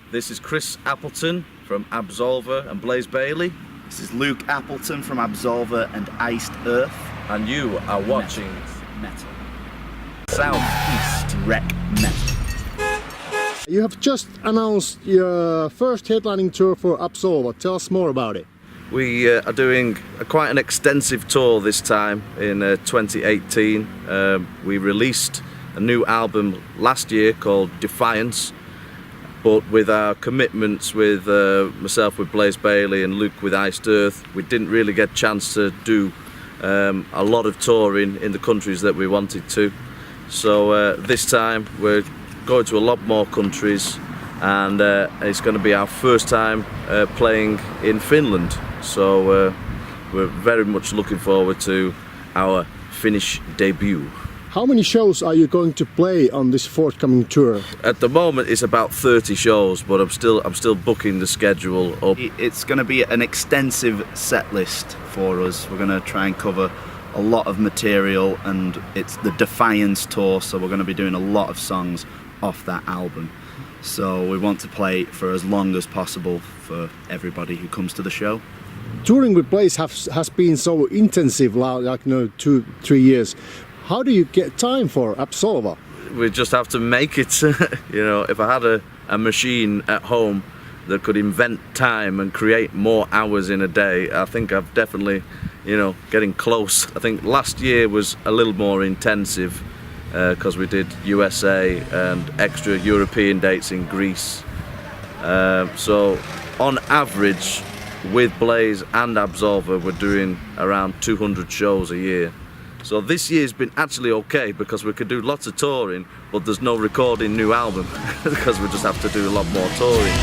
This is Chris Appleton from Absolva and Blaze Bailey. This is Luke Appleton from Absolva and Iced Earth. And you are watching Metal. Southeast Rec Metal. You have just announced your first headlining tour for Absolva. Tell us more about it. We are doing quite an extensive tour this time in 2018. We released a new album last year called Defiance, but with our commitments with myself with Blaze Bailey and Luke with Iced Earth, we didn't really get a chance to do a lot of touring in the countries that we wanted to. So this time we're going to a lot more countries, and it's going to be our first time playing in Finland. So we're very much looking forward to our Finnish debut. How many shows are you going to play on this forthcoming tour? At the moment it's about 30 shows, but I'm still booking the schedule up. It's going to be an extensive set list for us. We're going to try and cover a lot of material, and it's the Defiance tour, so we're going to be doing a lot of songs off that album. So we want to play for as long as possible for everybody who comes to the show. Touring with Blaze has been so intensive, like 2-3 years. How do you get time for Absolva? We just have to make it. You know, if I had a machine at home that could invent time and create more hours in a day, I think I've definitely, getting close. I think last year was a little more intensive because we did USA and extra European dates in Greece. So on average, with Blaze and Absolva, we're doing around 200 shows a year. So this year's been actually okay because we could do lots of touring, but there's no recording new album because we just have to do a lot more touring.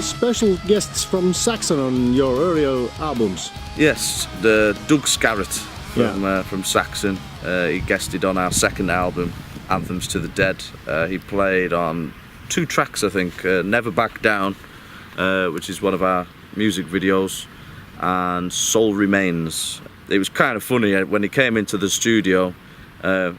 Special guests from Saxon on your earlier albums. Yes, the Doug Scarrett from Saxon. He guested on our second album, Anthems to the Dead. He played on 2 tracks, I think, Never Back Down, which is one of our music videos, and Soul Remains. It was kind of funny when he came into the studio.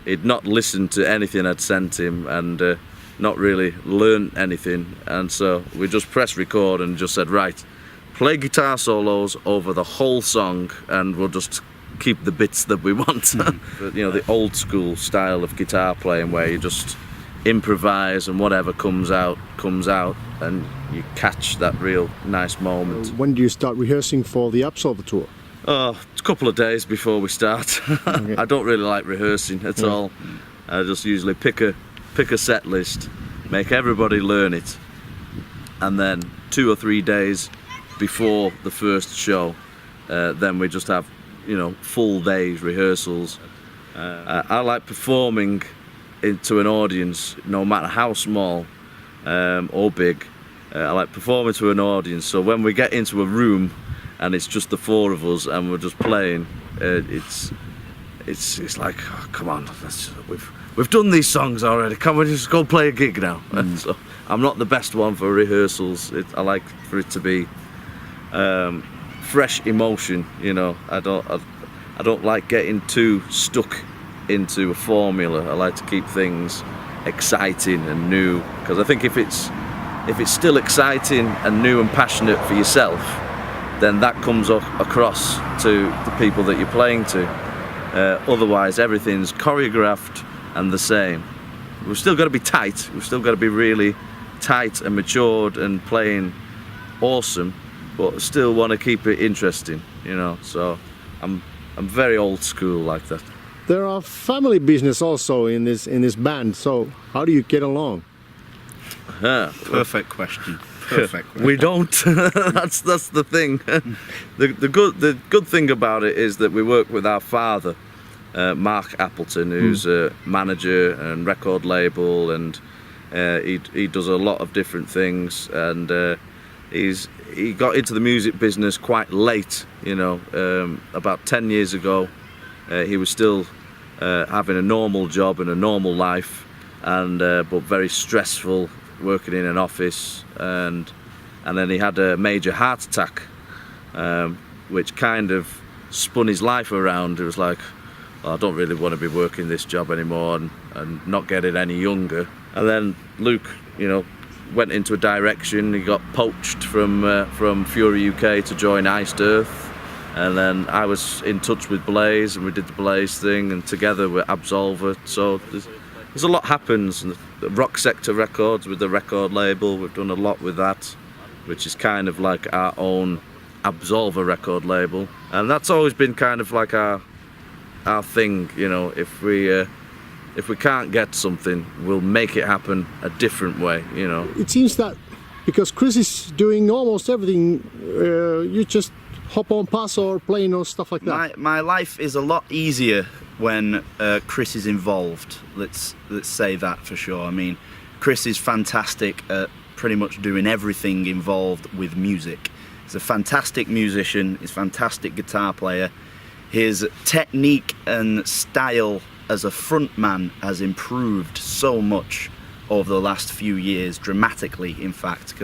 He'd not listened to anything I'd sent him, and not really learned anything, and so we just pressed record and just said, right, play guitar solos over the whole song and we'll just keep the bits that we want. The old school style of guitar playing where you just improvise and whatever comes out and you catch that real nice moment. When do you start rehearsing for the Absolva tour? A couple of days before we start. Okay. I don't really like rehearsing at all. I just usually pick a set list, make everybody learn it, and then 2 or 3 days before the first show, then we just have full days rehearsals. I like performing into an audience, no matter how small or big. I like performing to an audience, so when we get into a room and it's just the 4 of us and we're just playing, it's like, oh, come on, we've done these songs already, can we just go play a gig now? So I'm not the best one for rehearsals. I like for it to be fresh emotion, I don't like getting too stuck into a formula. I like to keep things exciting and new, because I think if it's still exciting and new and passionate for yourself, then that comes across to the people that you're playing to. Otherwise everything's choreographed and the same. We've still got to be tight, we've still got to be really tight and matured and playing awesome, but still want to keep it interesting, so I'm very old school like that. There are family business also in this band, so how do you get along? Perfect question. Perfect question. We don't. that's the thing. The good thing about it is that we work with our father, Mark Appleton, who's a manager and record label, and he does a lot of different things, and he got into the music business quite late, about 10 years ago, He was still having a normal job and a normal life, and but very stressful, working in an office, and then he had a major heart attack, which kind of spun his life around. It was like, I don't really want to be working this job anymore and not getting any younger. And then Luke, went into a direction. He got poached from Fury UK to join Iced Earth, and then I was in touch with Blaze, and we did the Blaze thing, and together we're Absolva. So there's a lot happens. And the Rock Sector Records with the record label, we've done a lot with that, which is kind of like our own Absolva record label, and that's always been kind of like our thing. If we can't get something, we'll make it happen a different way. It seems that because Chris is doing almost everything, you just hop on pass or plane or stuff like that. My life is a lot easier when Chris is involved. Let's say that for sure. I mean, Chris is fantastic at pretty much doing everything involved with music. He's a fantastic musician. He's a fantastic guitar player. His technique and style as a frontman has improved so much over the last few years, dramatically in fact.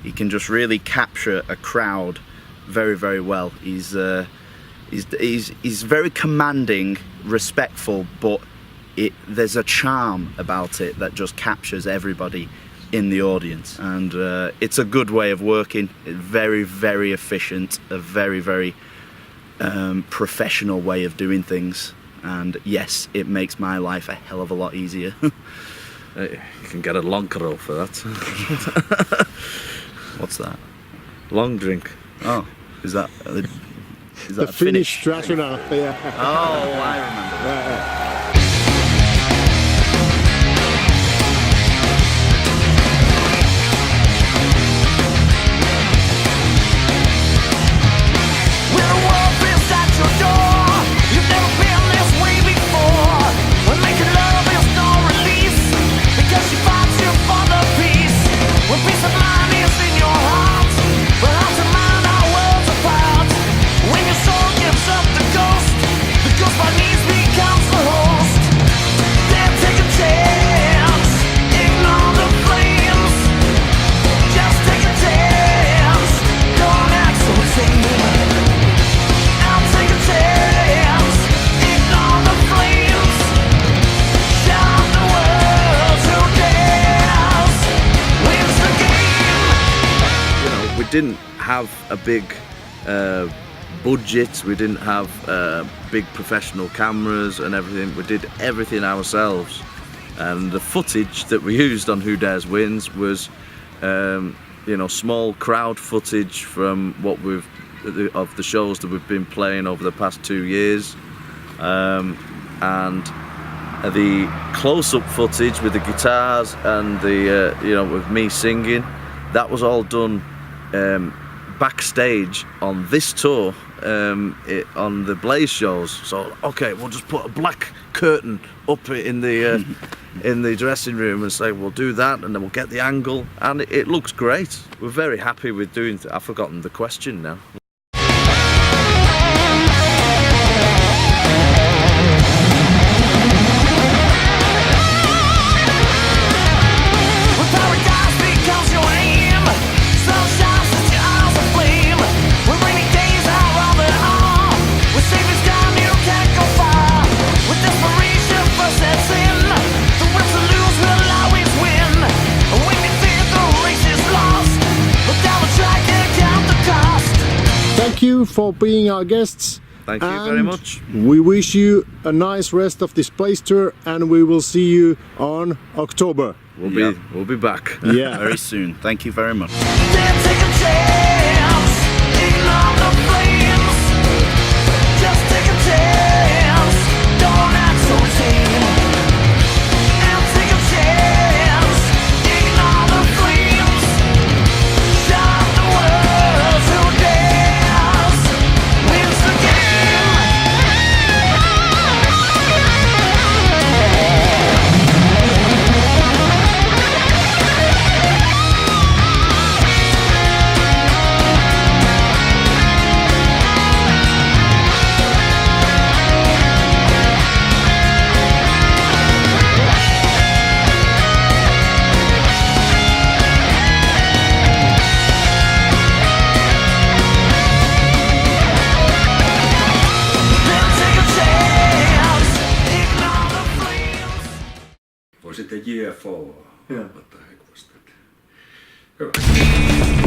He can just really capture a crowd very, very well. He's very commanding, respectful, but there's a charm about it that just captures everybody in the audience, and it's a good way of working. Very, very efficient, a very, very professional way of doing things, and yes, it makes my life a hell of a lot easier. You can get a Lonkero for that. What's that? Long drink. Oh, is that the Finnish rationale? Yeah. Oh, I remember that. Didn't have a big budget, we didn't have big professional cameras and everything. We did everything ourselves, and the footage that we used on Who Dares Wins was small crowd footage from of the shows that we've been playing over the past 2 years, and the close-up footage with the guitars and the with me singing, that was all done backstage on this tour, on the Blaze shows. So okay, we'll just put a black curtain up in the dressing room and say we'll do that, and then we'll get the angle, and it looks great. We're very happy with doing I've forgotten the question now. Thank you for being our guests. Thank you very much. We wish you a nice rest of this Blaze tour, and we will see you on October. We'll be back. Yeah, very soon. Thank you very much. year 4. Yeah. What the heck was that? Hyvä.